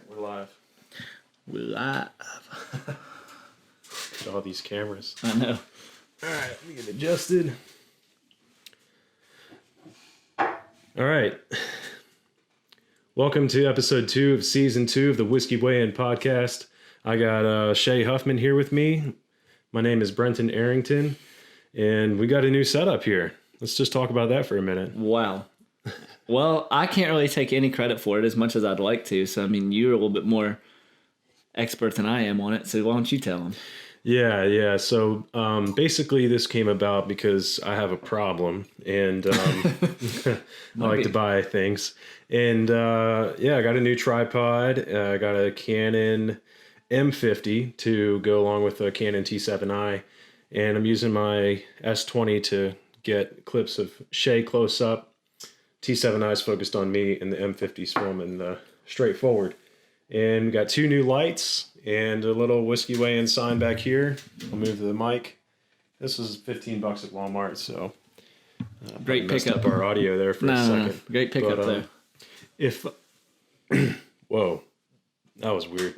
We're live. We're live. Look at all these cameras. I know. All right, let me get adjusted. All right. Welcome to episode 2 of season 2 of the Whiskey Weigh-In podcast. I got Shay Huffman here with me. My name is Brenton Arrington, and we got a new setup here. Let's just talk about that for a minute. Wow. Well, I can't really take any credit for it as much as I'd like to. So, I mean, you're a little bit more expert than I am on it. So why don't you tell them? Yeah. So basically this came about because I have a problem and I like to buy things. And I got a new tripod. I got a Canon M50 to go along with a Canon T7i. And I'm using my S20 to get clips of Shay close up. T7i is focused on me and the M50 is filming straight forward. And we got 2 new lights and a little Whiskey Weigh-In sign back here. I'll move the mic. This is $15 at Walmart, so Great pickup. Up our audio there for a second. No. Great pickup there. Whoa, that was weird.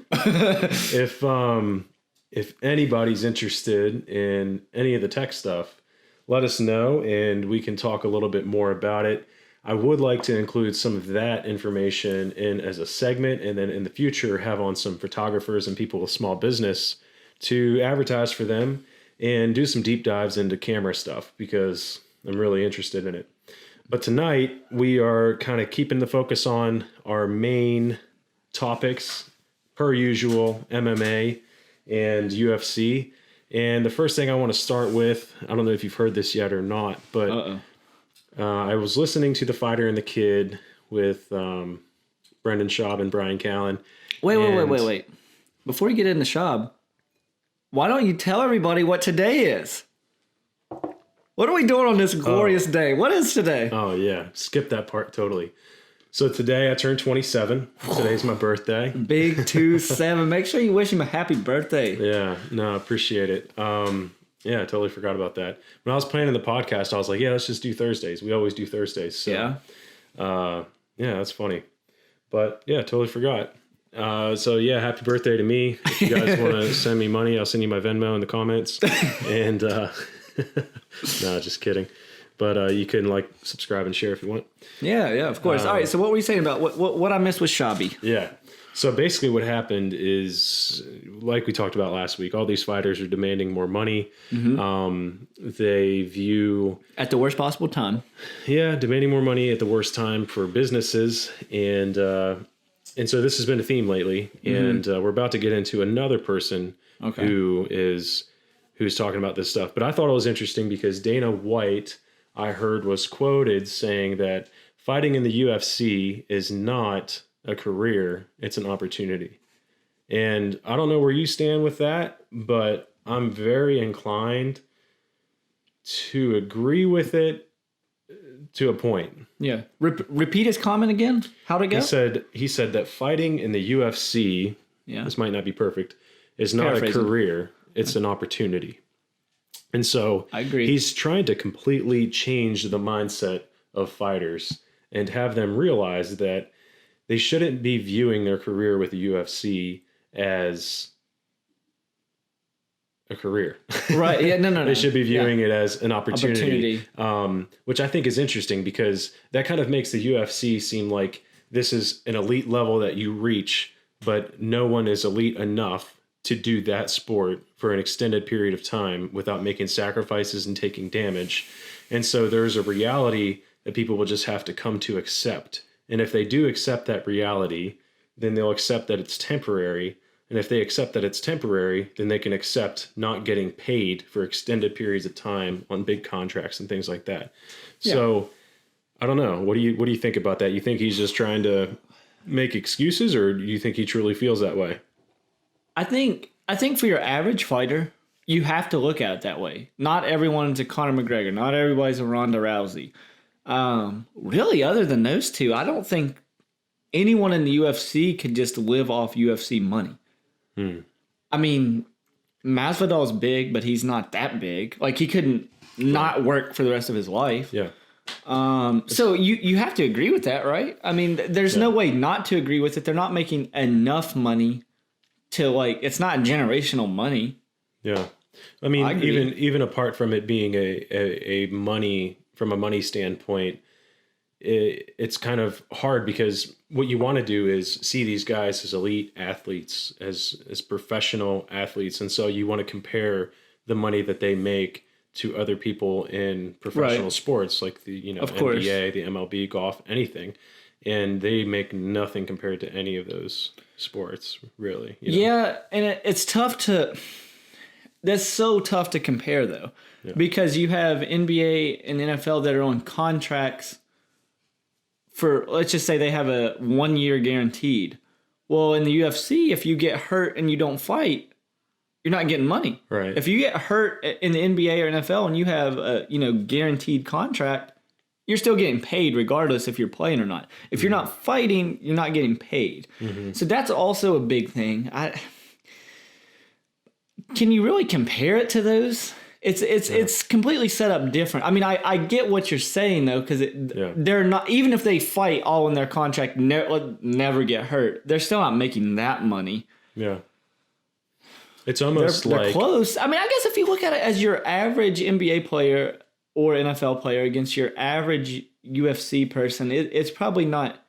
If anybody's interested in any of the tech stuff, let us know and we can talk a little bit more about it. I would like to include some of that information in as a segment, and then in the future have on some photographers and people with small business to advertise for them and do some deep dives into camera stuff because I'm really interested in it. But tonight we are kind of keeping the focus on our main topics, per usual, MMA and UFC. And the first thing I want to start with, I don't know if you've heard this yet or not, but I was listening to The Fighter and the Kid with Brendan Schaub and Brian Callen. Wait. Before you get into Schaub, why don't you tell everybody what today is? What are we doing on this glorious day? What is today? Oh, yeah. Skip that part totally. So today I turned 27. Today's my birthday. Big 27. Make sure you wish him a happy birthday. Yeah. No, I appreciate it. Yeah, I totally forgot about that. When I was planning the podcast, I was like, yeah, let's just do Thursdays. We always do Thursdays. So, yeah, that's funny. But, yeah, totally forgot. Happy birthday to me. If you guys want to send me money, I'll send you my Venmo in the comments. And, no, just kidding. But you can subscribe, and share if you want. Yeah, of course. All right, so what were you saying about what I missed with Shabby? Yeah. So basically what happened is, like we talked about last week, all these fighters are demanding more money. Mm-hmm. They view... At the worst possible time. Yeah, demanding more money at the worst time for businesses. And so this has been a theme lately. Mm-hmm. And we're about to get into another person who's talking about this stuff. But I thought it was interesting because Dana White, I heard, was quoted saying that fighting in the UFC is not a career, it's an opportunity. And I don't know where you stand with that, but I'm very inclined to agree with it to a point. Yeah. Repeat his comment again. How'd it go? He said that fighting in the UFC, this might not be perfect, is not a career, it's an opportunity. And so I agree. He's trying to completely change the mindset of fighters and have them realize that they shouldn't be viewing their career with the UFC as a career. Right. Yeah, no. They should be viewing it as an opportunity. Which I think is interesting because that kind of makes the UFC seem like this is an elite level that you reach, but no one is elite enough to do that sport for an extended period of time without making sacrifices and taking damage. And so there's a reality that people will just have to come to accept. And if they do accept that reality, then they'll accept that it's temporary. And if they accept that it's temporary, then they can accept not getting paid for extended periods of time on big contracts and things like that. Yeah. So I don't know. What do you think about that? You think he's just trying to make excuses, or do you think he truly feels that way? I think for your average fighter, you have to look at it that way. Not everyone's a Conor McGregor. Not everybody's a Ronda Rousey. Really, other than those two, I don't think anyone in the UFC could just live off UFC money. I mean, Masvidal's big, but he's not that big. Like, he couldn't not work for the rest of his life. Yeah. So you have to agree with that, right? I mean, there's no way not to agree with it. They're not making enough money to like, it's not generational money. Yeah. I mean, I agree. even apart from it being a money, from a money standpoint, it's kind of hard because what you want to do is see these guys as elite athletes, as professional athletes, and so you want to compare the money that they make to other people in professional Right. sports like the Of course. NBA, the MLB, golf, anything, and they make nothing compared to any of those sports, really. You know? Yeah, and it's tough to. That's so tough to compare though, because you have NBA and NFL that are on contracts for, let's just say they have a 1 year guaranteed. Well, in the UFC, if you get hurt and you don't fight, you're not getting money. Right. If you get hurt in the NBA or NFL and you have a guaranteed contract, you're still getting paid regardless if you're playing or not. If you're not fighting, you're not getting paid. So that's also a big thing. Can you really compare it to those? It's completely set up different. I mean, I get what you're saying though, because they're not, even if they fight all in their contract, never get hurt, they're still not making that money. Yeah. It's almost They're close. I mean, I guess if you look at it as your average NBA player or NFL player against your average UFC person, it's probably not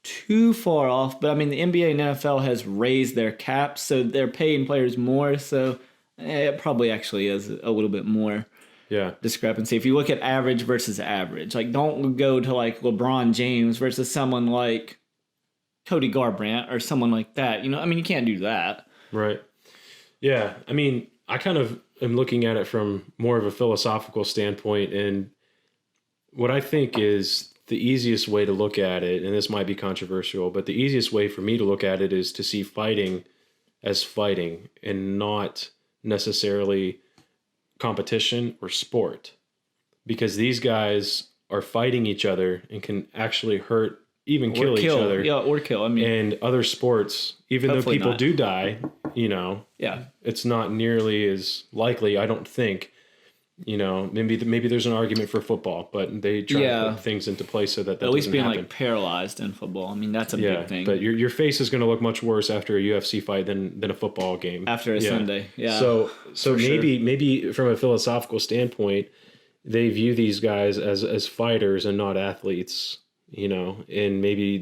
too far off. But I mean, the NBA and NFL has raised their caps, so they're paying players more. So it probably actually is a little bit more discrepancy. If you look at average versus average, like don't go to like LeBron James versus someone like Cody Garbrandt or someone like that. I mean, you can't do that. Right. Yeah, I mean, I kind of am looking at it from more of a philosophical standpoint, and what I think is the easiest way to look at it, and this might be controversial, but the easiest way for me to look at it is to see fighting as fighting and not necessarily competition or sport, because these guys are fighting each other and can actually hurt, even kill each other. Yeah, or kill. I mean, and other sports, even though people do die, it's not nearly as likely, I don't think. Maybe there's an argument for football, but they try to put things into place so that at least being happen. like paralyzed in football. I mean, that's a big thing. But your face is going to look much worse after a UFC fight than a football game after a Sunday. Yeah. So maybe from a philosophical standpoint, they view these guys as fighters and not athletes. And maybe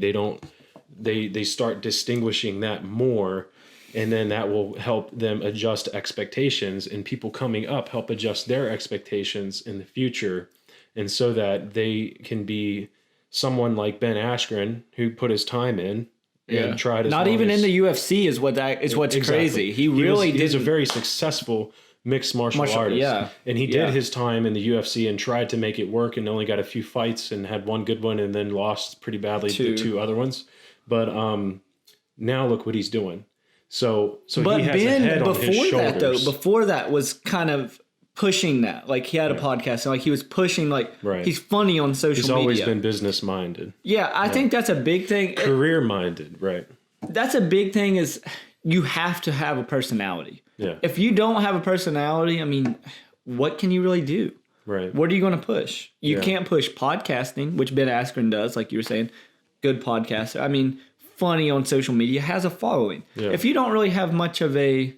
they start distinguishing that more, and then that will help them adjust expectations, and people coming up help adjust their expectations in the future. And so that they can be someone like Ben Askren, who put his time in and tried. Not even in the UFC is what's crazy. He's a very successful mixed martial artist. And he did his time in the UFC and tried to make it work, and only got a few fights and had one good one and then lost pretty badly to two other ones. But now look what he's doing. So but he has Ben, a head on his shoulders. Before that was kind of pushing that. Like he had a podcast and like he was pushing he's funny on social media. He's always been business minded. Yeah, I think that's a big thing. Career minded, right. That's a big thing, is you have to have a personality. Yeah. If you don't have a personality, I mean, what can you really do? Right. What are you going to push? You can't push podcasting, which Ben Askren does, like you were saying. Good podcaster. I mean, funny on social media, has a following. Yeah. If you don't really have much of a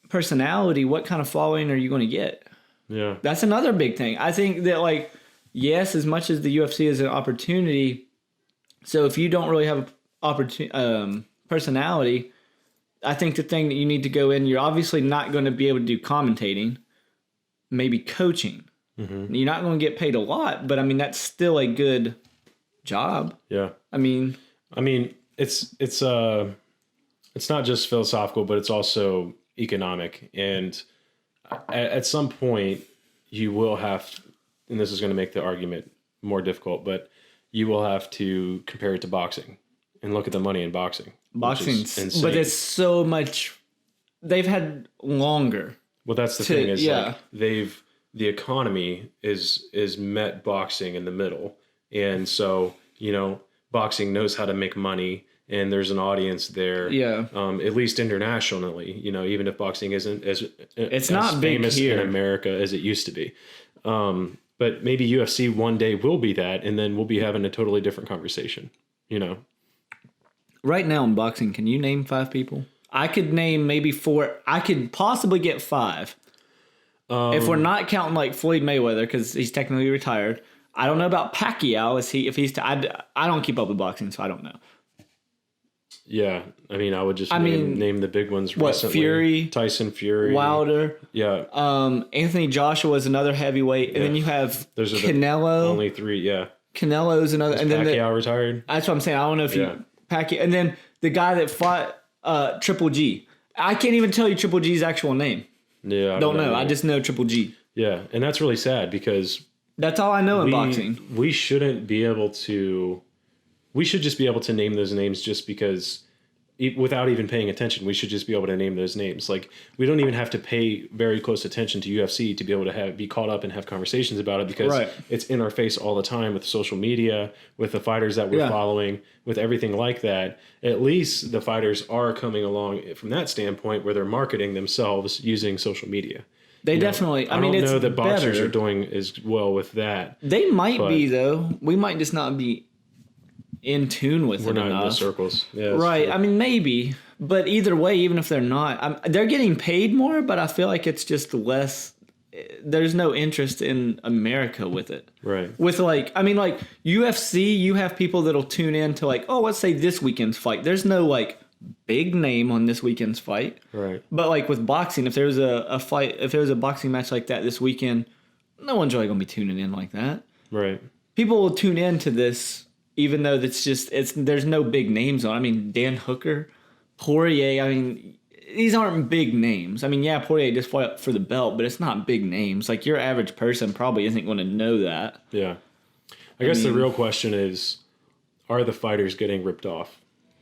personality, what kind of following are you going to get? Yeah. That's another big thing. I think that, yes, as much as the UFC is an opportunity, so if you don't really have a personality, I think the thing that you need to go in, you're obviously not going to be able to do commentating, maybe coaching. Mm-hmm. You're not going to get paid a lot, but I mean, that's still a good job. Yeah. I mean, it's not just philosophical, but it's also economic. And at some point you will have, and this is going to make the argument more difficult, but you will have to compare it to boxing and look at the money in boxing. Boxing's, but it's so much. They've had longer. Well, that's the thing is the economy is met boxing in the middle. And so, boxing knows how to make money, and there's an audience there. Yeah. At least internationally, even if boxing isn't as not famous big here in America as it used to be. But maybe UFC one day will be that, and then we'll be having a totally different conversation, you know? Right now in boxing, can you name 5 people? I could name maybe 4. I could possibly get 5. If we're not counting like Floyd Mayweather, because he's technically retired. I don't know about Pacquiao. I don't keep up with boxing, so I don't know. Yeah, I mean, I would just name the big ones recently. Fury, Tyson Fury, Wilder. Yeah. Anthony Joshua is another heavyweight, and then you have Canelo. Only 3, yeah. Canelo's another, and then Pacquiao retired. That's what I'm saying. I don't know if Pacquiao, and then the guy that fought Triple G. I can't even tell you Triple G's actual name. Yeah, don't know. I just know Triple G. Yeah, and that's really sad because that's all I know in boxing. We shouldn't be able to. We should just be able to name those names just because, without even paying attention, we should just be able to name those names. Like, we don't even have to pay very close attention to UFC to be able to be caught up and have conversations about it because it's in our face all the time with social media, with the fighters that we're following, with everything like that. At least the fighters are coming along from that standpoint where they're marketing themselves using social media. They definitely. I mean, don't know that boxers are doing as well with that. They might be though. We might just not be in tune with it enough. We're not in those circles. Yeah, right. True. I mean, maybe. But either way, even if they're not, they're getting paid more, but I feel like it's just less. There's no interest in America with it. Right. With like UFC, you have people that'll tune in to like, oh, let's say this weekend's fight. There's no like big name on this weekend's fight. Right. But like with boxing, if there was a fight, if there was a boxing match like that this weekend, no one's really going to be tuning in like that. Right. People will tune in to this even though there's no big names on. I mean, Dan Hooker, Poirier, I mean, these aren't big names. I mean, yeah, Poirier just fought for the belt, but it's not big names. Like, your average person probably isn't going to know that. Yeah. I guess the real question is, are the fighters getting ripped off?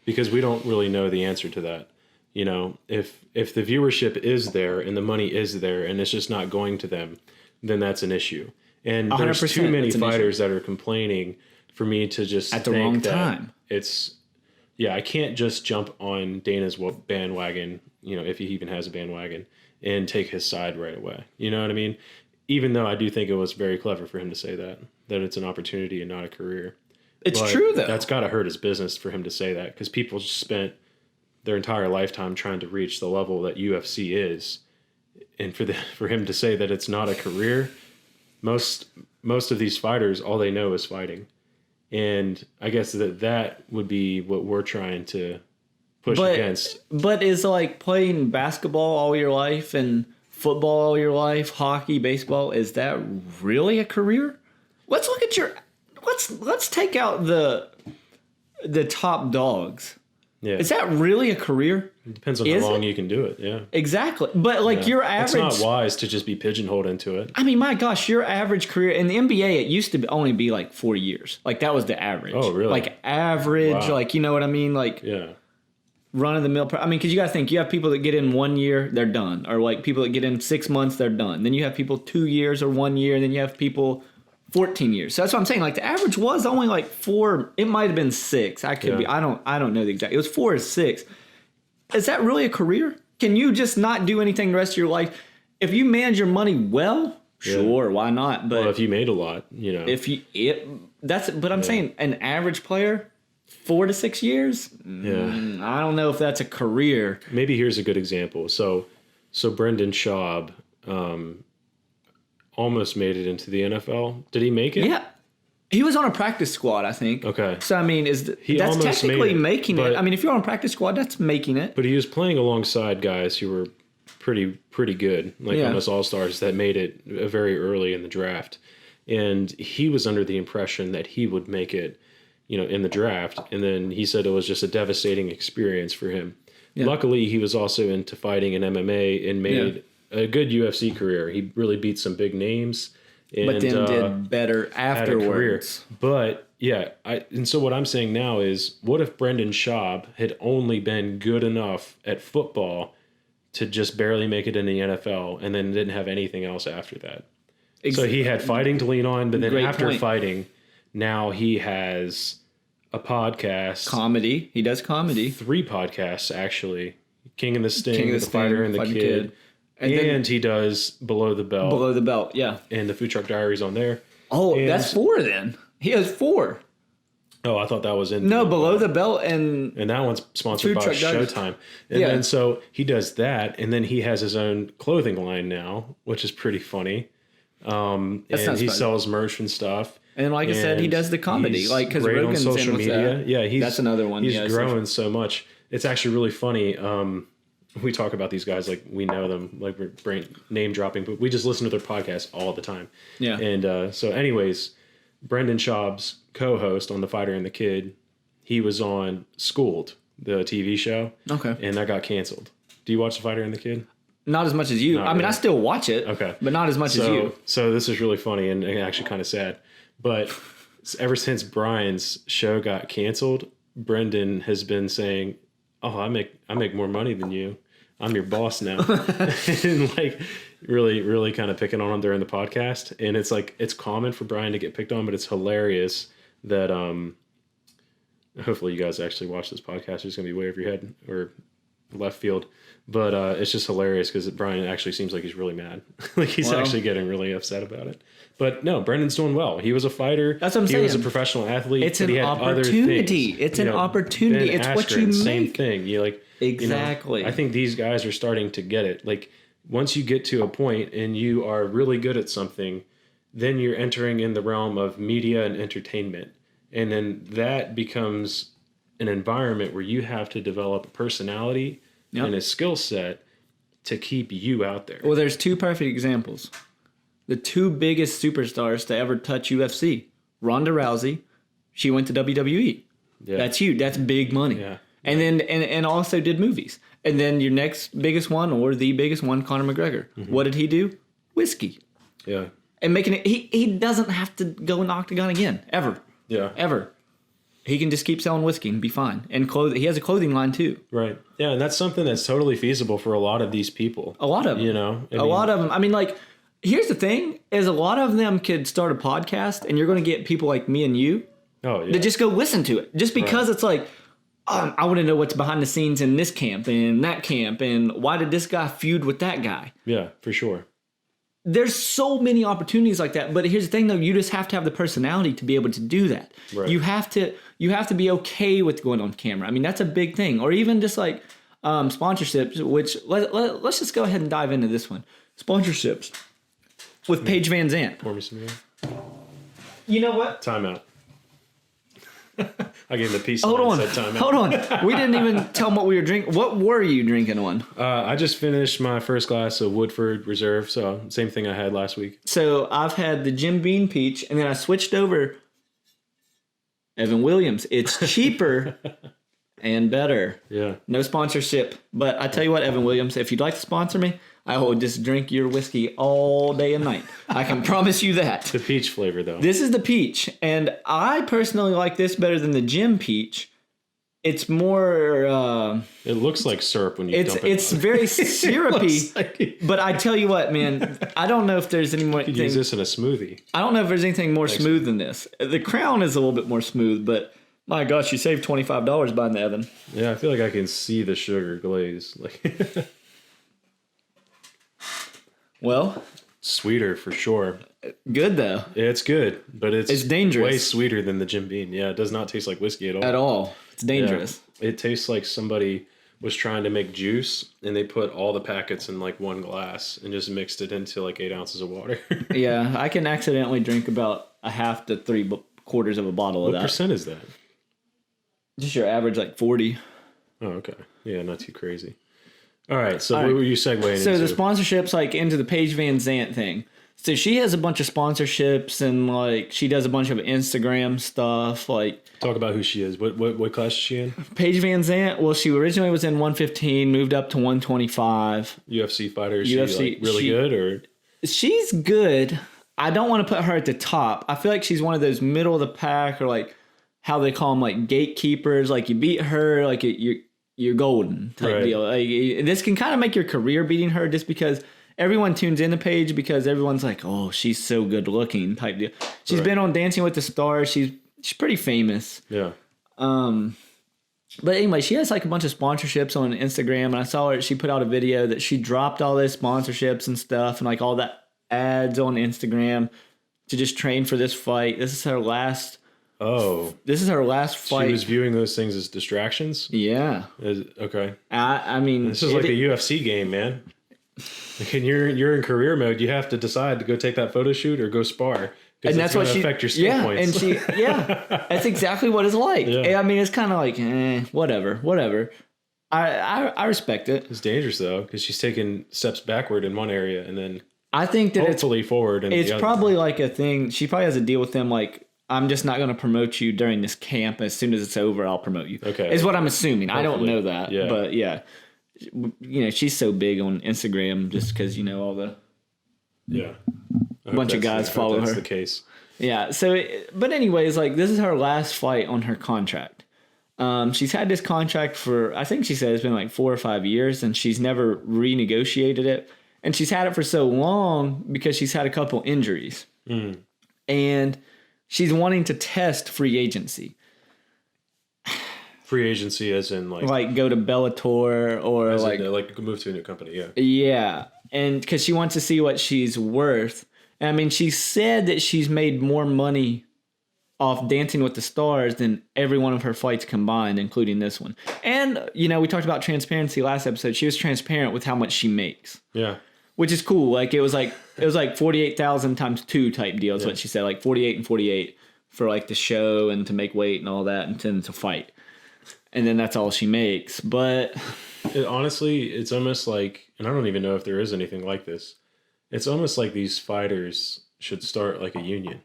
Because we don't really know the answer to that. You know, if the viewership is there and the money is there and it's just not going to them, then that's an issue. And there's too many fighters that are complaining for me to just at the wrong time. I can't just jump on Dana's bandwagon, you know, if he even has a bandwagon, and take his side right away. You know what I mean? Even though I do think it was very clever for him to say that it's an opportunity and not a career. It's true, though. That's got to hurt his business for him to say that, because people spent their entire lifetime trying to reach the level that UFC is. And for him to say that it's not a career, most of these fighters, all they know is fighting. And I guess that would be what we're trying to push against. But is like playing basketball all your life and football all your life, hockey, baseball, is that really a career? Let's look at let's take out the top dogs. Yeah. Is that really a career? It depends on how long you can do it, yeah. Exactly. But like your average... It's not wise to just be pigeonholed into it. I mean, my gosh, your average career... In the NBA, it used to only be like 4 years. Like, that was the average. Oh, really? Like, average, like, you know what I mean? Like, run-of-the-mill... I mean, because you got to think, you have people that get in 1 year, they're done. Or like people that get in 6 months, they're done. Then you have people 2 years or 1 year, and then you have people... 14 years. So that's what I'm saying. Like, the average was only like 4. It might have been 6. I could be. I don't know the exact. It was 4 or 6. Is that really a career? Can you just not do anything the rest of your life? If you manage your money well, sure, why not? But if you made a lot, you know. But I'm saying an average player, 4 to 6 years. I don't know if that's a career. Maybe here's a good example. So Brendan Schaub. Almost made it into the NFL. Did he make it? Yeah. He was on a practice squad, I think. Okay. So, I mean, that's technically making it. I mean, if you're on a practice squad, that's making it. But he was playing alongside guys who were pretty good, like almost all-stars that made it very early in the draft. And he was under the impression that he would make it, you know, in the draft. And then he said it was just a devastating experience for him. Yeah. Luckily, he was also into fighting and MMA and made a good UFC career. He really beat some big names. And, but then did better afterwards. But and so what I'm saying now is, what if Brendan Schaub had only been good enough at football to just barely make it in the NFL and then didn't have anything else after that? So he had fighting to lean on, but then fighting, now he has a podcast. Comedy. He does comedy. 3 podcasts, actually. King of the Sting, The Fighter and the Kid. And he does Below the Belt. Below the Belt, yeah. And the Food Truck Diaries on there. Oh, and, that's 4 then. He has 4. Oh, I thought that was in. No, Below the Belt and that one's sponsored by Showtime. And yeah. then so he does that, and then he has his own clothing line now, which is pretty funny. And he sells merch and stuff. And like I said, he does the comedy, like because great Rogan's on social in with media. that. Yeah, that's another one. He's growing so much. It's actually really funny. We talk about these guys like we know them, like we're name dropping, but we just listen to their podcast all the time. Yeah. And so, anyways, Brendan Schaub's co-host on The Fighter and the Kid, he was on Schooled, the TV show. Okay. And that got canceled. Do you watch The Fighter and the Kid? Not as much as you. I mean, I still watch it. Okay. But not as much as you. So this is really funny and actually kind of sad. But ever since Brian's show got canceled, Brendan has been saying, "Oh, I make more money than you. I'm your boss now." And like really kind of picking on him during the podcast. And it's like it's common for Brian to get picked on, but it's hilarious that hopefully you guys actually watch this podcast. It's gonna be way over your head or left field. But it's just hilarious because Brian actually seems like he's really mad. Like he's actually getting really upset about it. But no, Brendan's doing well. He was a fighter. That's what I'm saying. He was a professional athlete. It's an opportunity. It's an opportunity. It's what you make. Same thing. You like exactly. I think these guys are starting to get it. Like once you get to a point and you are really good at something, then you're entering in the realm of media and entertainment, and then that becomes an environment where you have to develop a personality and a skill set to keep you out there. Well, there's 2 perfect examples. The 2 biggest superstars to ever touch UFC. Ronda Rousey, she went to WWE. Yeah. That's huge. That's big money. Yeah. And then and also did movies. And then your next biggest one or the biggest one, Conor McGregor. Mm-hmm. What did he do? Whiskey. Yeah. And making it he doesn't have to go in the octagon again. Ever. Yeah. Ever. He can just keep selling whiskey and be fine. And he has a clothing line too. Right. Yeah, and that's something that's totally feasible for a lot of these people. A lot of them. You know? A lot of them. I mean, like, here's the thing, is a lot of them could start a podcast, and you're going to get people like me and you to just go listen to it. Just because it's like, I want to know what's behind the scenes in this camp and that camp, and why did this guy feud with that guy? Yeah, for sure. There's so many opportunities like that, but here's the thing, though. You just have to have the personality to be able to do that. Right. You have to be okay with going on camera. I mean, that's a big thing. Or even just like sponsorships, which let's just go ahead and dive into this one. Sponsorships with Paige VanZant. Pour me some more. You know what? Timeout. I gave him the piece. Hold on. We didn't even tell them what we were drinking. What were you drinking on? I just finished my first glass of Woodford Reserve, so same thing I had last week. So I've had the Jim Beam Peach, and then I switched over Evan Williams. It's cheaper and better. Yeah. No sponsorship, but I tell you what, Evan Williams, if you'd like to sponsor me, I will just drink your whiskey all day and night. I can promise you that. The peach flavor, though. This is the peach, and I personally like this better than the Jim Peach. It's more... it looks like syrup when you dump it. It's very syrupy, but I tell you what, man, I don't know if there's any more... You could use this in a smoothie. I don't know if there's anything more smooth than this. The Crown is a little bit more smooth, but my gosh, you saved $25 buying the Evan. Yeah, I feel like I can see the sugar glaze. Like... Well, sweeter for sure. Good though. Yeah, it's good, but it's dangerous. Way sweeter than the Jim Beam. Yeah, it does not taste like whiskey at all. At all. It's dangerous. Yeah. It tastes like somebody was trying to make juice and they put all the packets in like one glass and just mixed it into like 8 ounces of water. Yeah, I can accidentally drink about a half to 3/4 of a bottle of that. What percent is that? Just your average, like 40. Oh, okay. Yeah, not too crazy. All right, so what were you segueing into? So the sponsorships, like into the Paige VanZant thing. So she has a bunch of sponsorships and like she does a bunch of Instagram stuff. Like talk about who she is. What class is she in? Paige VanZant. Well, she originally was in 115, moved up to 125. UFC fighter. Is UFC, she like really good or? She's good. I don't want to put her at the top. I feel like she's one of those middle of the pack or like how they call them like gatekeepers. Like you beat her, like you're golden type deal. Like, this can kind of make your career beating her just because everyone tunes in the Paige because everyone's like, oh, she's so good looking type deal. She's been on Dancing with the Stars. She's pretty famous. Yeah. But anyway, she has like a bunch of sponsorships on Instagram, and I saw her. She put out a video that she dropped all those sponsorships and stuff, and like all that ads on Instagram to just train for this fight. This is her last. Oh, This is her last fight. she was viewing those things as distractions. Yeah. Okay. I mean, This is like a UFC game, man. Like you're in career mode. You have to decide to go take that photo shoot or go spar. And that's what she affect your skill points. And that's exactly what it's like. Yeah. I mean, it's kind of like, whatever. I respect it. It's dangerous though, because she's taking steps backward in one area and then I think that hopefully forward. it's probably like a thing. She probably has a deal with them. Like, I'm just not going to promote you during this camp. As soon as it's over, I'll promote you. Okay. Is what I'm assuming. Hopefully. I don't know that. Yeah. But yeah, she's so big on Instagram just because, all the bunch of guys follow her. That's the case. Yeah. So, but anyways, like this is her last fight on her contract. She's had this contract for, I think she said it's been like 4 or 5 years, and she's never renegotiated it. And she's had it for so long because she's had a couple injuries. And she's wanting to test free agency. Free agency as in like go to Bellator or like move to a new company. Yeah. Yeah. And because she wants to see what she's worth. And I mean, she said that she's made more money off Dancing with the Stars than every one of her fights combined, including this one. And, we talked about transparency last episode. She was transparent with how much she makes. Yeah. Which is cool. Like it was like 48,000 times 2 type deal is what she said. Like 48 and 48 for like the show and to make weight and all that and then to fight. And then that's all she makes. But honestly, it's almost like, and I don't even know if there is anything like this. It's almost like these fighters should start like a union.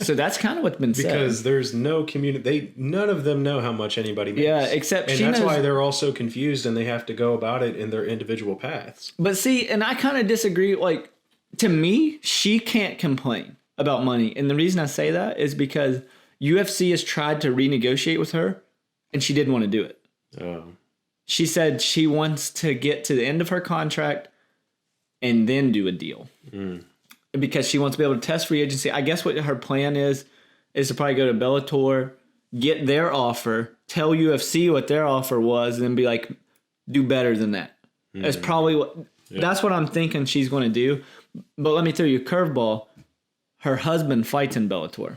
So that's kind of what's been said. Because there's no community. None of them know how much anybody makes. Yeah, except and that's why they're all so confused and they have to go about it in their individual paths. But see, and I kind of disagree. Like, to me, she can't complain about money. And the reason I say that is because UFC has tried to renegotiate with her and she didn't want to do it. Oh. She said she wants to get to the end of her contract and then do a deal. Because she wants to be able to test free agency. I guess what her plan is to probably go to Bellator, get their offer, tell UFC what their offer was, and then be like, do better than that. That's probably what that's what I'm thinking she's going to do. But let me throw you a curveball. Her husband fights in Bellator.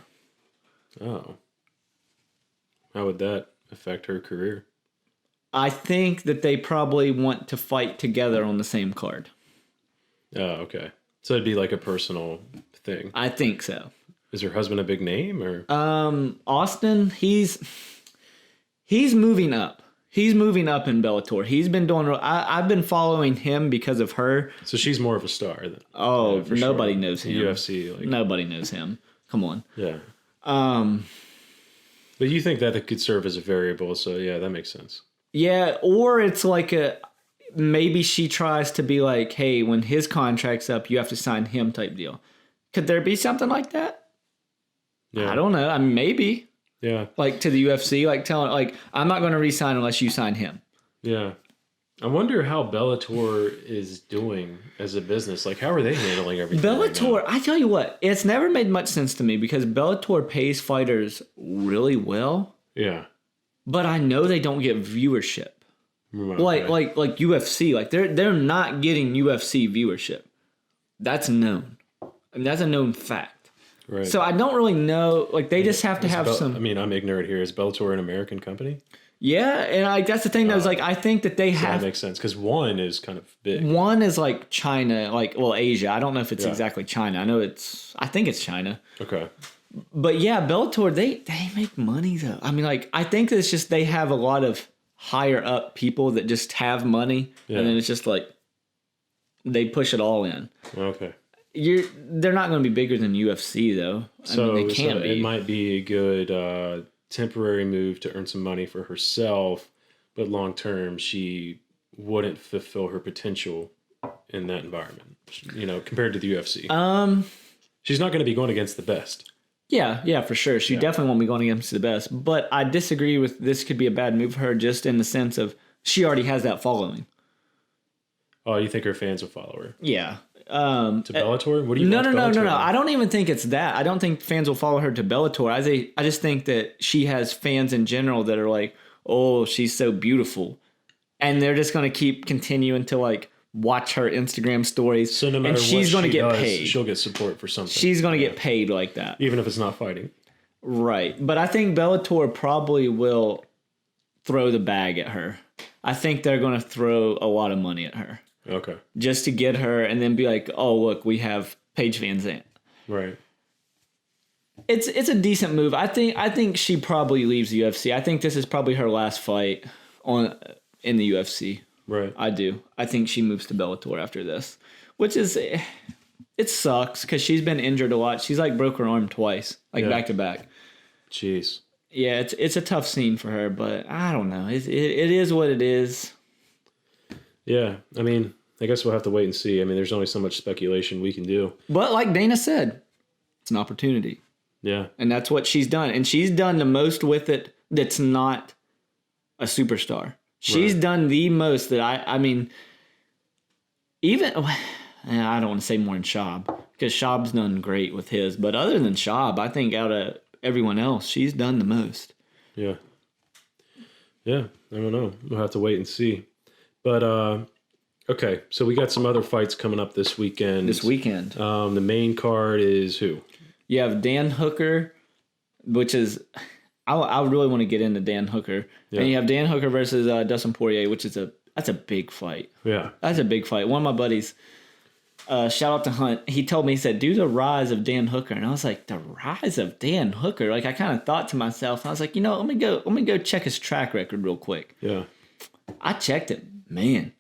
Oh. How would that affect her career? I think that they probably want to fight together on the same card. Oh, okay. So it'd be like a personal thing. I think so. Is her husband a big name or? Austin, he's moving up. He's moving up in Bellator. He's been doing. I've been following him because of her. So she's more of a star then. Oh, nobody knows him. UFC, nobody knows him. Come on. Yeah. But you think that it could serve as a variable? So yeah, that makes sense. Yeah, or it's like maybe she tries to be like, hey, when his contract's up, you have to sign him type deal. Could there be something like that? Yeah. I don't know. I mean, maybe. Yeah. Like to the UFC, like telling, like, I'm not going to re-sign unless you sign him. Yeah. I wonder how Bellator is doing as a business. Like, how are they handling everything? Bellator, right now? I tell you what, it's never made much sense to me because Bellator pays fighters really well. Yeah. But I know they don't get viewership. Okay. Like UFC, like they're not getting UFC viewership. That's known. I mean, that's a known fact. Right. So I don't really know. Like they just have to have some. I mean, I'm ignorant here. Is Bellator an American company? Yeah, and that's the thing. That was like I think that they have. That makes sense because one is kind of big. One is like China, Asia. I don't know if it's exactly China. I think it's China. Okay. But yeah, Bellator, they make money though. I mean, like I think it's just they have a lot of higher up people that just have money, and then it's just like they push it all in. Okay. They're not going to be bigger than UFC though. I mean, they can't be. It might be a good temporary move to earn some money for herself, but long term she wouldn't fulfill her potential in that environment. Compared to the UFC. She's not going to be going against the best. Yeah, for sure. She definitely won't be going against the best. But I disagree with this could be a bad move for her just in the sense of she already has that following. Oh, you think her fans will follow her? Yeah. To Bellator? What do you No. I don't even think it's that. I don't think fans will follow her to Bellator. I just think that she has fans in general that are like, oh, she's so beautiful. And they're just going to keep continuing to like watch her Instagram stories. So no matter and she's what going to she get does, paid. she'll get support for something. She's going to get paid like that. Even if it's not fighting. Right. But I think Bellator probably will throw the bag at her. I think they're going to throw a lot of money at her. Okay. Just to get her and then be like, oh, look, we have Paige VanZant. Right. It's a decent move. I think she probably leaves the UFC. I think this is probably her last fight in the UFC. Right. I do. I think she moves to Bellator after this, which is it sucks because she's been injured a lot. She's like broke her arm twice, like back to back. Jeez. Yeah, it's a tough scene for her, but I don't know. It is what it is. Yeah, I mean, I guess we'll have to wait and see. I mean, there's only so much speculation we can do. But like Dana said, it's an opportunity. Yeah. And that's what she's done. And she's done the most with it that's not a superstar. She's done the most that I mean, even, I don't want to say more than Schaub, because Schaub's done great with his. But other than Schaub, I think out of everyone else, she's done the most. Yeah. Yeah, I don't know. We'll have to wait and see. But, okay, so we got some other fights coming up this weekend. The main card is who? You have Dan Hooker, which is, I really want to get into Dan Hooker. Yeah. And you have Dan Hooker versus Dustin Poirier, which is that's a big fight. Yeah. That's a big fight. One of my buddies, shout out to Hunt, he told me, he said, do the rise of Dan Hooker. And I was like, the rise of Dan Hooker? Like, I kind of thought to myself, I was like, let me go check his track record real quick. Yeah. I checked it. Man,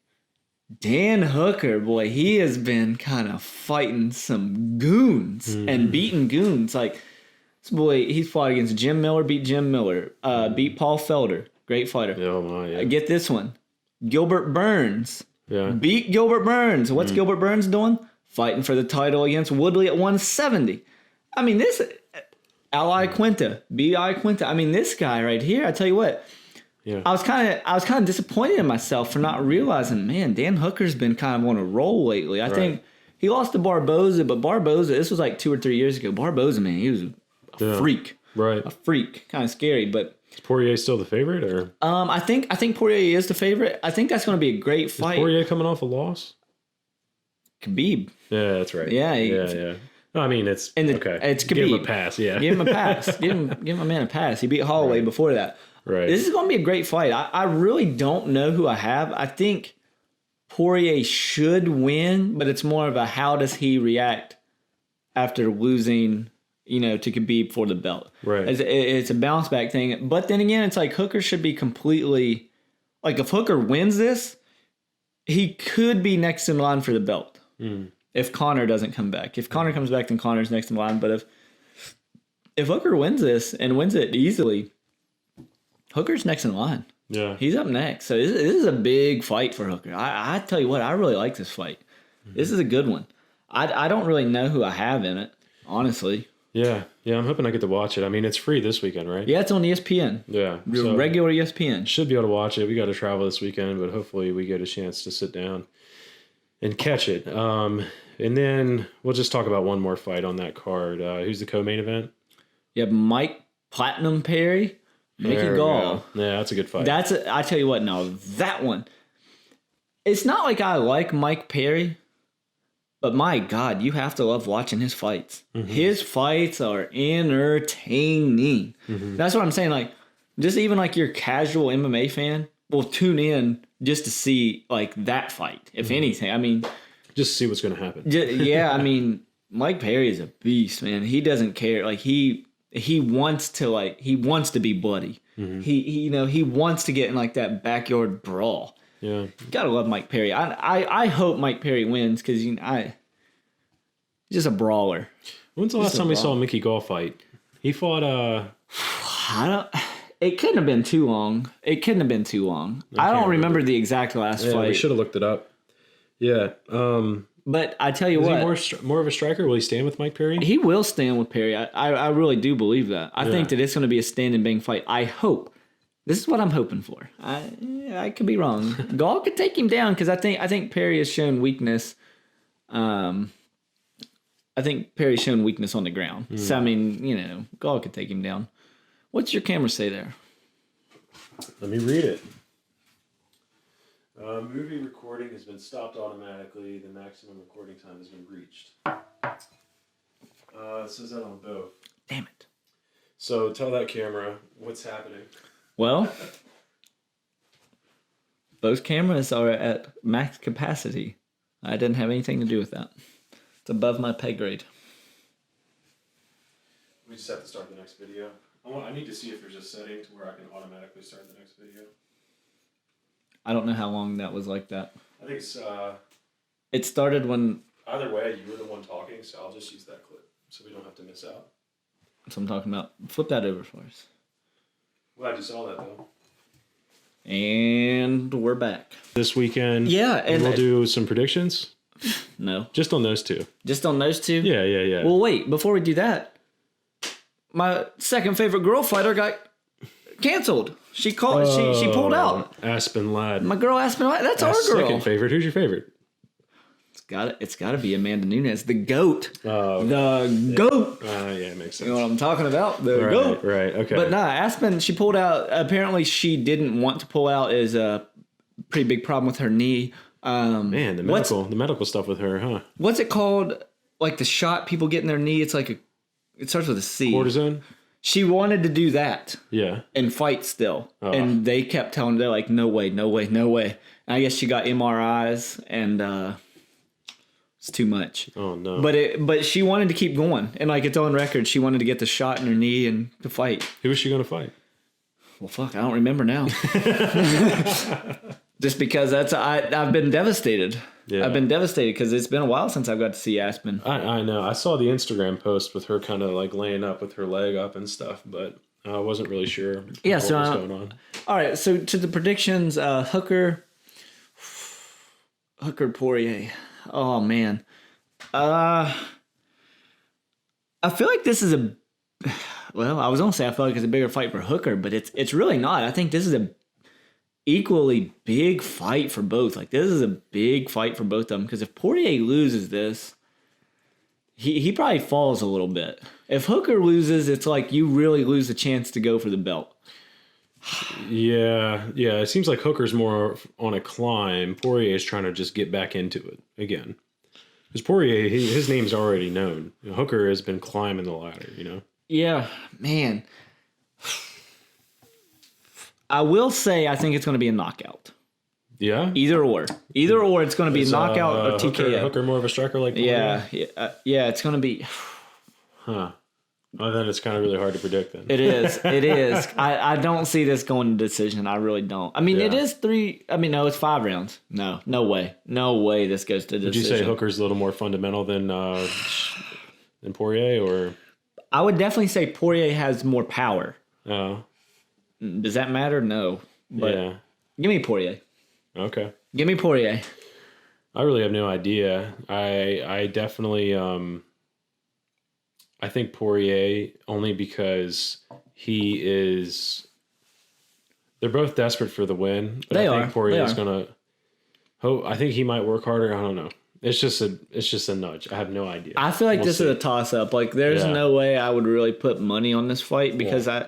Dan Hooker, boy, he has been kind of fighting some goons and beating goons. Like, this boy, he's fought against Jim Miller, beat Jim Miller, beat Paul Felder, great fighter. Oh, my, yeah. Get this one. Gilbert Burns. Yeah. Beat Gilbert Burns. What's Gilbert Burns doing? Fighting for the title against Woodley at 170. I mean, this Ally Quinta, B.I. Quinta. I mean, this guy right here, I tell you what. Yeah. I was kind of disappointed in myself for not realizing, man, Dan Hooker's been kind of on a roll lately. I think he lost to Barboza, but Barboza, this was like 2 or 3 years ago. Barboza, man, he was a freak. Right. A freak. Kind of scary, but is Poirier still the favorite, or? I think Poirier is the favorite. I think that's going to be a great fight. Is Poirier coming off a loss? Khabib. Yeah, that's right. Yeah. Yeah. No, I mean, it's okay. It's Khabib. Give him a pass, yeah. Give him a pass. give my man a pass. He beat Holloway before that. Right. This is going to be a great fight. I really don't know who I have. I think Poirier should win, but it's more of a how does he react after losing, to Khabib for the belt. Right. It's a bounce back thing. But then again, it's like Hooker should be completely, like if Hooker wins this, he could be next in line for the belt. If Conor doesn't come back. If Conor comes back, then Conor's next in line. But if Hooker wins this and wins it easily, Hooker's next in line. Yeah. He's up next. So this is a big fight for Hooker. I tell you what, I really like this fight. This is a good one. I don't really know who I have in it, honestly. Yeah. Yeah, I'm hoping I get to watch it. I mean, it's free this weekend, right? Yeah, it's on ESPN. Yeah. So regular ESPN. Should be able to watch it. We got to travel this weekend, but hopefully we get a chance to sit down and catch it. And then we'll just talk about one more fight on that card. Who's the co-main event? You have Mike Platinum Perry. Mickey Gall. Yeah, that's a good fight. I tell you what, now that one. It's not like I like Mike Perry, but my God, you have to love watching his fights. His fights are entertaining. That's what I'm saying. Like, just even like your casual MMA fan will tune in just to see like that fight, if anything. I mean, just see what's going to happen. Yeah, I mean, Mike Perry is a beast, man. He doesn't care. Like he wants to be bloody. He wants to get in like that backyard brawl. Yeah, gotta love Mike Perry. I hope Mike Perry wins because he's just a brawler. When's the last time we saw Mickey Gall fight? He fought It couldn't have been too long. I don't remember the exact last fight. We should have looked it up. Yeah. But I tell you what, he more of a striker? Will he stand with Mike Perry? He will stand with Perry. I really do believe that. I think that it's going to be a stand and bang fight. I hope. This is what I'm hoping for. I could be wrong. Gall could take him down because I think Perry has shown weakness. I think Perry's shown weakness on the ground. So I mean, Gall could take him down. What's your camera say there? Let me read it. Movie recording has been stopped automatically. The maximum recording time has been reached. It says that on both. Damn it. So tell that camera what's happening. Well, both cameras are at max capacity. I didn't have anything to do with that. It's above my pay grade. We just have to start the next video. I need to see if there's a setting to where I can automatically start the next video. I don't know how long that was like that. I think it's... It started when... Either way, you were the one talking, so I'll just use that clip so we don't have to miss out. That's what I'm talking about. Flip that over for us. Glad you saw that, though. And we're back. This weekend, yeah, and we'll do some predictions. No. Just on those two. Just on those two? Yeah. Well, wait, before we do that, my second favorite girl fighter got canceled. She called. She pulled out. Aspen Ladd. My girl Aspen Ladd. That's our girl. Second favorite. Who's your favorite? It's got to be Amanda Nunes, the GOAT. The GOAT. Yeah, it makes sense. You know what I'm talking about? The GOAT. Right. Okay. But nah, Aspen, she pulled out. Apparently, she didn't want to pull out. Is a pretty big problem with her knee. Man, the medical stuff with her, huh? What's it called? Like the shot people get in their knee. It's like it starts with a C. Cortisone. She wanted to do that. Yeah. And fight still. And they kept telling her, like, no way. And I guess she got MRIs and it's too much. Oh no. But she wanted to keep going. And like it's on record, she wanted to get the shot in her knee and to fight. Who was she gonna fight? Well fuck, I don't remember now. Just because I've been devastated. Yeah. I've been devastated because it's been a while since I've got to see Aspen. I know. I saw the Instagram post with her kind of like laying up with her leg up and stuff, but I wasn't really sure what was going on. All right, so to the predictions, Hooker Poirier. Oh man. I feel like this is I was gonna say I feel like it's a bigger fight for Hooker, but it's really not. I think this is a equally big fight for both. Like this is a big fight for both of them because if Poirier loses this, he probably falls a little bit. If Hooker loses, it's like you really lose the chance to go for the belt. Yeah. It seems like Hooker's more on a climb. Poirier is trying to just get back into it again. Because Poirier, his name's already known. Hooker has been climbing the ladder, you know? Yeah, man. I will say I think it's going to be a knockout. Yeah? Either or. It's going to be a knockout or TKO. Hooker more of a striker like Poirier? Yeah, it's going to be... Huh. Well, then it's kind of really hard to predict then. It is. I don't see this going to decision. I really don't. I mean, it is 3... I mean, no, it's 5 rounds. No way. No way this goes to decision. Would you say Hooker's a little more fundamental than Poirier, or... I would definitely say Poirier has more power. Oh. Does that matter? No. But give me Poirier. Okay. Give me Poirier. I really have no idea. I definitely... I think Poirier only because he is. They're both desperate for the win, but I think Poirier is gonna. I think he might work harder. I don't know. It's just a nudge. I have no idea. I feel like this is a toss up. Like there's no way I would really put money on this fight because I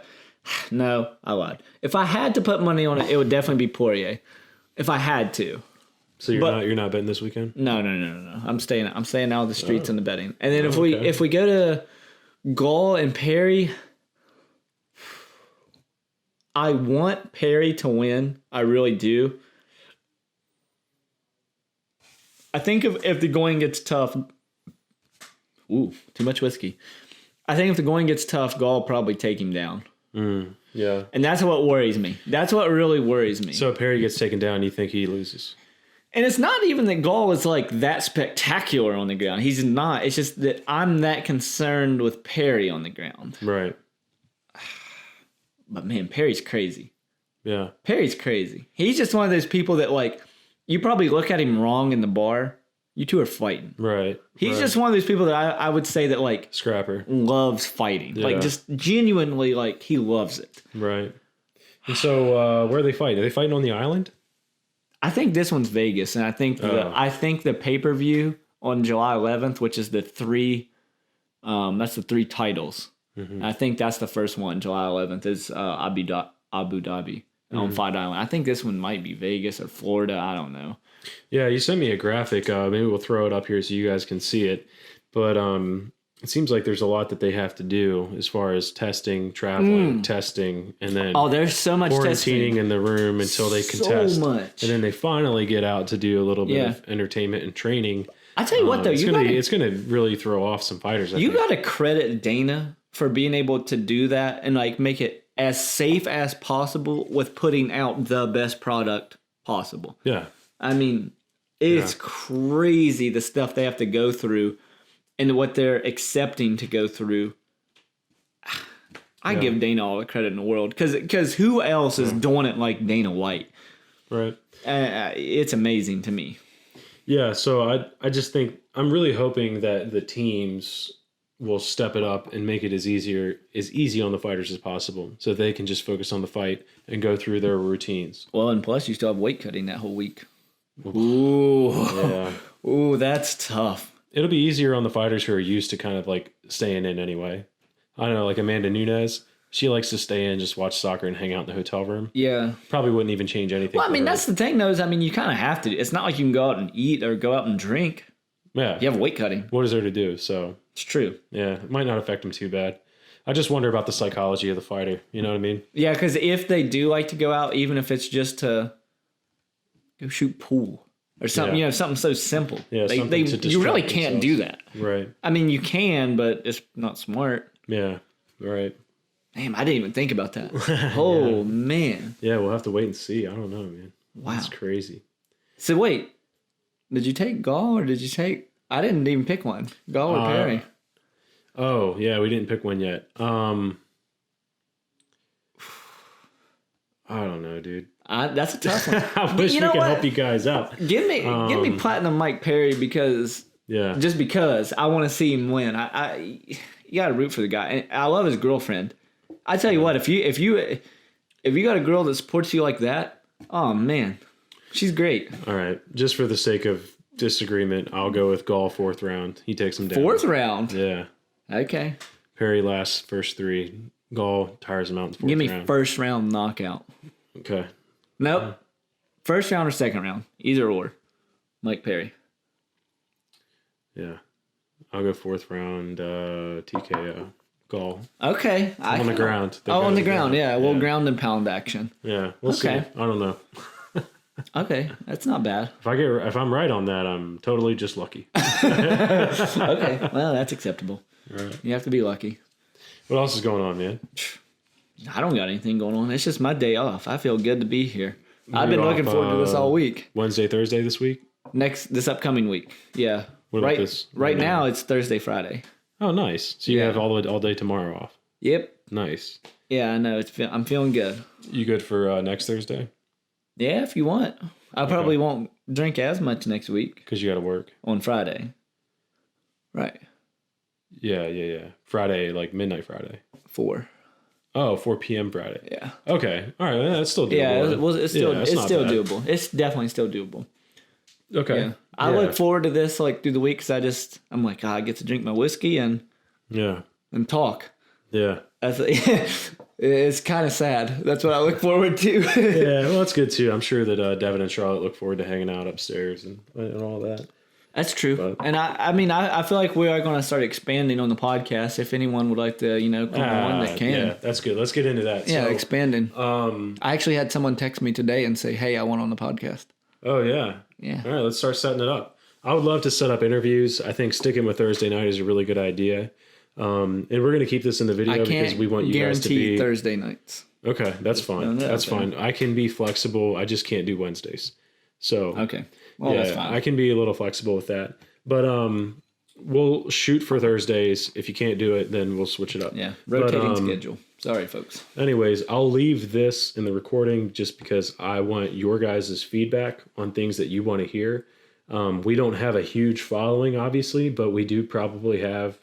lied. If I had to put money on it, it would definitely be Poirier. If I had to. So you're not betting this weekend? No. I'm staying out of the streets and the betting. And then if we go to Gall and Perry, I want Perry to win. I really do. I think if the going gets tough... Ooh, too much whiskey. I think if the going gets tough, Gall will probably take him down. Yeah. And that's what worries me. That's what really worries me. So if Perry gets taken down, you think he loses? And it's not even that Gall is like that spectacular on the ground. He's not. It's just that I'm that concerned with Perry on the ground. Right. But man, Perry's crazy. Yeah. Perry's crazy. He's just one of those people that like, you probably look at him wrong in the bar. You two are fighting. Right. He's just one of those people that I would say that like. Scrapper. Loves fighting. Yeah. Like just genuinely like he loves it. Right. And so where are they fighting? Are they fighting on the island? I think this one's Vegas, and I think the pay-per-view on July 11th, which is the 3, that's the 3 titles. Mm-hmm. I think that's the first one. July 11th is Abu Dhabi. on Fight Island. I think this one might be Vegas or Florida. I don't know. Yeah, you sent me a graphic. Maybe we'll throw it up here so you guys can see it. But it seems like there's a lot that they have to do as far as testing, traveling, testing, and then there's so much quarantining testing in the room until they can so test. much. And then they finally get out to do a little bit of entertainment and training. I tell you what, though, it's gonna really throw off some fighters. I think. Got to credit Dana for being able to do that and like make it as safe as possible with putting out the best product possible. Yeah. I mean, it's crazy the stuff they have to go through and what they're accepting to go through. I give Dana all the credit in the world because who else is doing it like Dana White? Right. It's amazing to me. Yeah, so I just think I'm really hoping that the teams will step it up and make it as easy on the fighters as possible so they can just focus on the fight and go through their routines. Well, and plus you still have weight cutting that whole week. Ooh. Yeah. Ooh, that's tough. It'll be easier on the fighters who are used to kind of like staying in anyway. I don't know, like Amanda Nunes, she likes to stay in, just watch soccer and hang out in the hotel room. Yeah. Probably wouldn't even change anything. Well, I mean, that's the thing, though, is, I mean, you kind of have to. It's not like you can go out and eat or go out and drink. Yeah. You have weight cutting. What is there to do? So it's true. Yeah, it might not affect them too bad. I just wonder about the psychology of the fighter. You know what I mean? Yeah, because if they do like to go out, even if it's just to go shoot pool or something, something so simple. Yeah, you really can't do that. Right. I mean, you can, but it's not smart. Yeah, right. Damn, I didn't even think about that. Oh, man. Yeah, we'll have to wait and see. I don't know, man. Wow. That's crazy. So, wait. Did you take Gall or did you take... I didn't even pick one. Gall or Perry? Oh, yeah, we didn't pick one yet. I don't know, dude. That's a tough one. I wish we could help you guys out. Give me Platinum Mike Perry because... Yeah. Just because I want to see him win. You got to root for the guy. And I love his girlfriend. I tell you what, if you got a girl that supports you like that, oh man, she's great. All right, just for the sake of disagreement, I'll go with Gall 4th round. He takes him down. 4th round. Yeah. Okay. Perry lasts first 3. Gall tires him out in the 4th round. Give me first round knockout. Okay. Nope. First round or second round, either or. Mike Perry. Yeah. I'll go 4th round TKO. Gall. Okay. On the ground. On the ground, yeah. Well, ground and pound action. Yeah, we'll see. I don't know. Okay, that's not bad. If I'm right on that, I'm totally just lucky. Okay, well, that's acceptable. Right. You have to be lucky. What else is going on, man? I don't got anything going on. It's just my day off. I feel good to be here. I've been looking forward to this all week. Wednesday, Thursday this week? This upcoming week. Yeah. What about this? Right now, it's Thursday, Friday. Oh, nice. So you have all day tomorrow off. Yep. Nice. Yeah, I know. I'm feeling good. You good for next Thursday? Yeah, if you want. I probably won't drink as much next week. Because you got to work. On Friday. Right. Yeah. Friday, like midnight Friday. 4. Oh, 4 p.m. Friday. Yeah. Okay. All right. That's still doable. Yeah, it's still doable. It's definitely still doable. Okay. Yeah. I look forward to this like through the week because I'm like, I get to drink my whiskey and talk. Yeah. It's kind of sad. That's what I look forward to. Yeah, well, that's good too. I'm sure that Devin and Charlotte look forward to hanging out upstairs and all that. That's true. And I feel like we are going to start expanding on the podcast. If anyone would like to, come on, they can. Yeah, that's good. Let's get into that. Yeah, expanding. I actually had someone text me today and say, "Hey, I want on the podcast." Oh yeah. Yeah. All right, let's start setting it up. I would love to set up interviews. I think sticking with Thursday night is a really good idea. And we're going to keep this in the video because we want you guys to be Thursday nights. Okay, that's fine. That's fine. I can be flexible. I just can't do Wednesdays. So okay. Well, that's fine. I can be a little flexible with that. But we'll shoot for Thursdays. If you can't do it, then we'll switch it up. Yeah, rotating schedule. Sorry, folks. Anyways, I'll leave this in the recording just because I want your guys' feedback on things that you want to hear. We don't have a huge following, obviously, but we do probably have,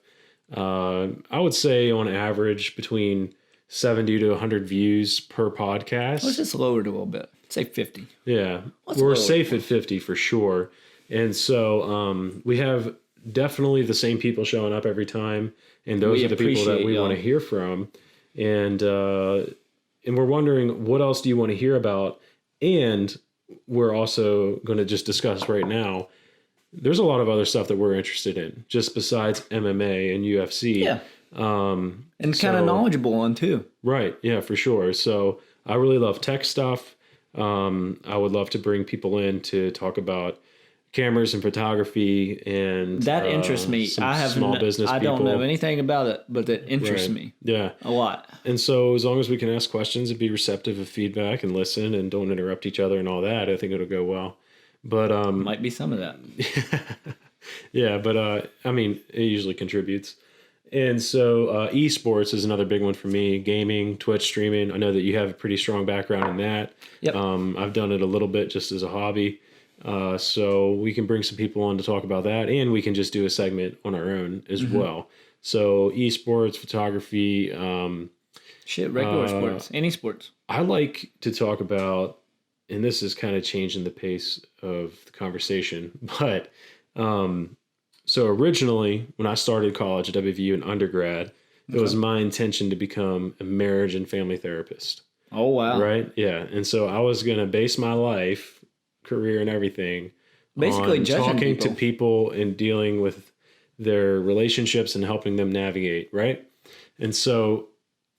I would say on average, between 70 to 100 views per podcast. Let's just lower it a little bit. Say 50. Yeah. We're safe at 50 for sure. And so we have definitely the same people showing up every time. And those are the people that we want to hear from. And and we're wondering what else do you want to hear about, and we're also going to just discuss right now. There's a lot of other stuff that we're interested in, just besides MMA and UFC. Yeah. And kind of knowledgeable on too. Right. Yeah, for sure. So I really love tech stuff. I would love to bring people in to talk about cameras and photography, and that interests me. I have small business. I people. don't know anything about it, but that interests me. Yeah, a lot. And so as long as we can ask questions and be receptive of feedback and listen and don't interrupt each other and all that, I think it'll go well. But might be some of that. Yeah, but I mean, it usually contributes. And so esports is another big one for me. Gaming, Twitch streaming. I know that you have a pretty strong background in that. Yep. I've done it a little bit just as a hobby. So we can bring some people on to talk about that, and we can just do a segment on our own as well. So esports, photography. Regular sports, any sports. I like to talk about, and this is kind of changing the pace of the conversation, but so originally when I started college at WVU in undergrad, it was my intention to become a marriage and family therapist. Oh, wow. Right? Yeah. And so I was going to base my life, career and everything basically on judging talking people. to people and dealing with their relationships and helping them navigate, right? And so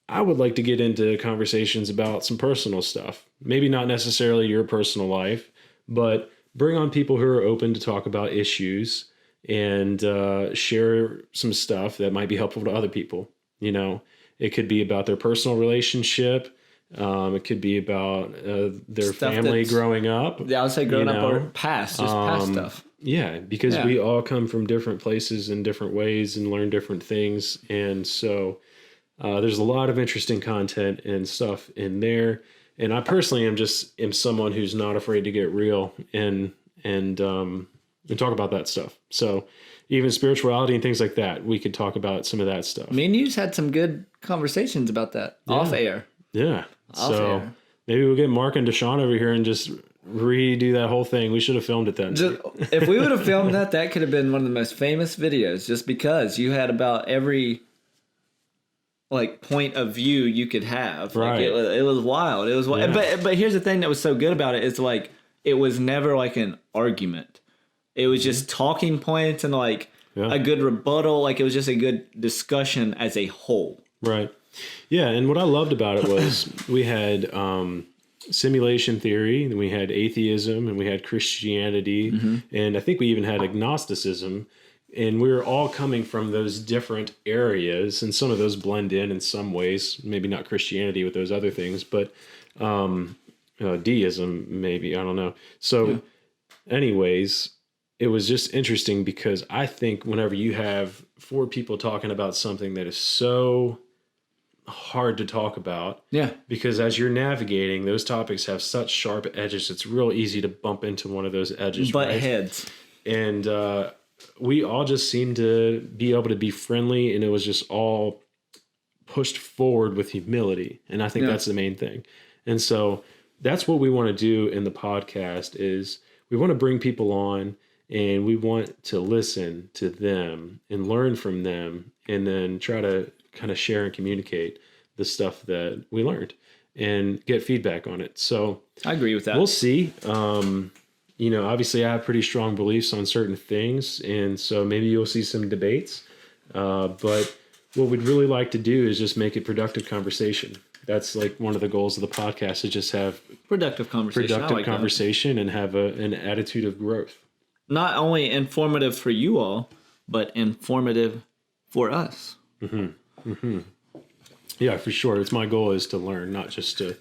I would like to get into conversations about some personal stuff. Maybe not necessarily your personal life, but bring on people who are open to talk about issues and share some stuff that might be helpful to other people. You know, it could be about their personal relationship. It could be about their Stuff family growing up. Yeah, I would say growing up or past, just past stuff. Yeah, because we all come from different places in different ways and learn different things. And so there's a lot of interesting content and stuff in there. And I personally am someone who's not afraid to get real and talk about that stuff. So even spirituality and things like that, we could talk about some of that stuff. Me and you've had some good conversations about that off air. Yeah. So maybe we'll get Mark and Deshaun over here and just redo that whole thing. We should have filmed it then. If we would have filmed that could have been one of the most famous videos, just because you had about every point of view you could have. Right. It was wild. It was wild. But here's the thing that was so good about it is it was never an argument. It was just talking points and a good rebuttal. It was just a good discussion as a whole. Right. Yeah, and what I loved about it was we had simulation theory, and we had atheism, and we had Christianity, and I think we even had agnosticism, and we were all coming from those different areas, and some of those blend in some ways, maybe not Christianity with those other things, but deism maybe, I don't know. So anyways, it was just interesting because I think whenever you have four people talking about something that is so hard to talk about. Yeah. Because as you're navigating, those topics have such sharp edges. It's real easy to bump into one of those edges. Butt heads. And we all just seemed to be able to be friendly, and it was just all pushed forward with humility. And I think that's the main thing. And so that's what we want to do in the podcast is we want to bring people on, and we want to listen to them and learn from them, and then try to kind of share and communicate the stuff that we learned and get feedback on it. So I agree with that. We'll see. Obviously I have pretty strong beliefs on certain things, and so maybe you'll see some debates. But what we'd really like to do is just make it productive conversation. That's one of the goals of the podcast, is just have productive conversation, and have an attitude of growth. Not only informative for you all, but informative for us. Mm-hmm. Mm-hmm. Yeah, for sure. It's my goal is to learn, not just to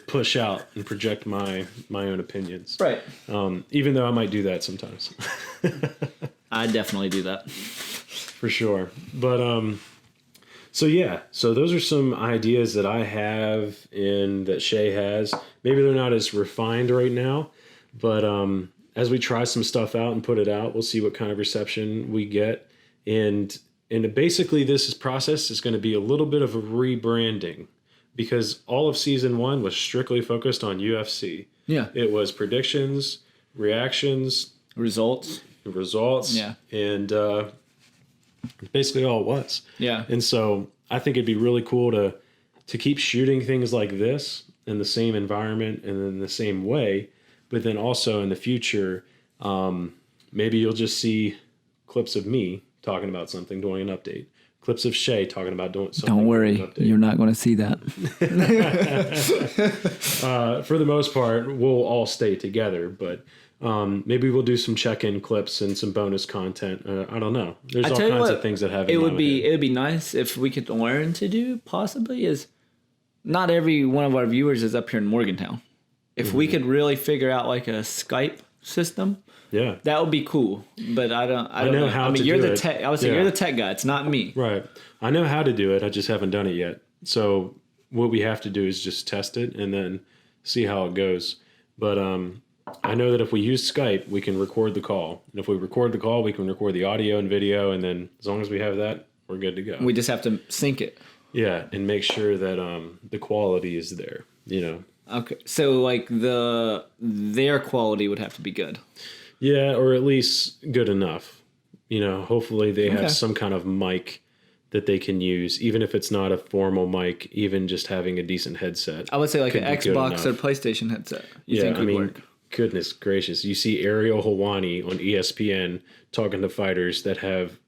push out and project my own opinions. Right. Even though I might do that sometimes. I definitely do that. For sure. But so those are some ideas that I have and that Shay has. Maybe they're not as refined right now, but as we try some stuff out and put it out, we'll see what kind of reception we get. And basically this process is going to be a little bit of a rebranding, because all of season 1 was strictly focused on UFC. Yeah. It was predictions, reactions, results. Yeah. And basically all it was. Yeah. And so I think it'd be really cool to to keep shooting things like this in the same environment and in the same way, but then also in the future, maybe you'll just see clips of me talking about something, doing an update. Clips of Shay talking about doing something. Don't worry, you're not going to see that. For the most part, we'll all stay together, but maybe we'll do some check-in clips and some bonus content. I don't know. There's all kinds of things that have. It would be nice if we could learn to do. Possibly is not every one of our viewers is up here in Morgantown. If we could really figure out like a Skype system. Yeah, that would be cool, but I don't know how I mean, to you're do the it. tech. I would say you're the tech guy. It's not me. Right. I know how to do it. I just haven't done it yet. So what we have to do is just test it and then see how it goes. But I know that if we use Skype, we can record the call. And if we record the call, we can record the audio and video. And then as long as we have that, we're good to go. We just have to sync it. Yeah, and make sure that the quality is there. Okay, so like their quality would have to be good. Yeah, or at least good enough. Hopefully they have some kind of mic that they can use, even if it's not a formal mic, even just having a decent headset. I would say like an Xbox or PlayStation headset. You think would work? Goodness gracious. You see Ariel Helwani on ESPN talking to fighters that have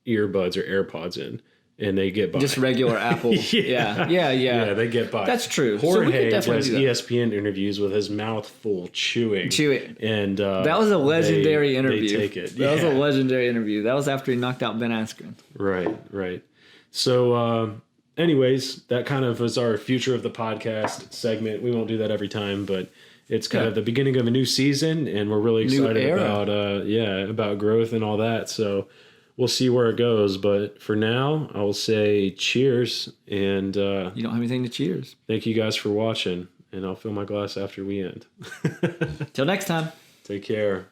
earbuds or AirPods in, and they get by. Just regular Apple. Yeah, they get by. That's true. Jorge does ESPN interviews with his mouth full chewing. And that was a legendary interview. They take it. That was a legendary interview. That was after he knocked out Ben Askren. Right. So, anyways, that kind of was our future of the podcast segment. We won't do that every time, but it's kind of the beginning of a new season, and we're really excited about growth and all that. So we'll see where it goes. But for now, I will say cheers. And you don't have anything to cheers. Thank you guys for watching, and I'll fill my glass after we end. Till next time. Take care.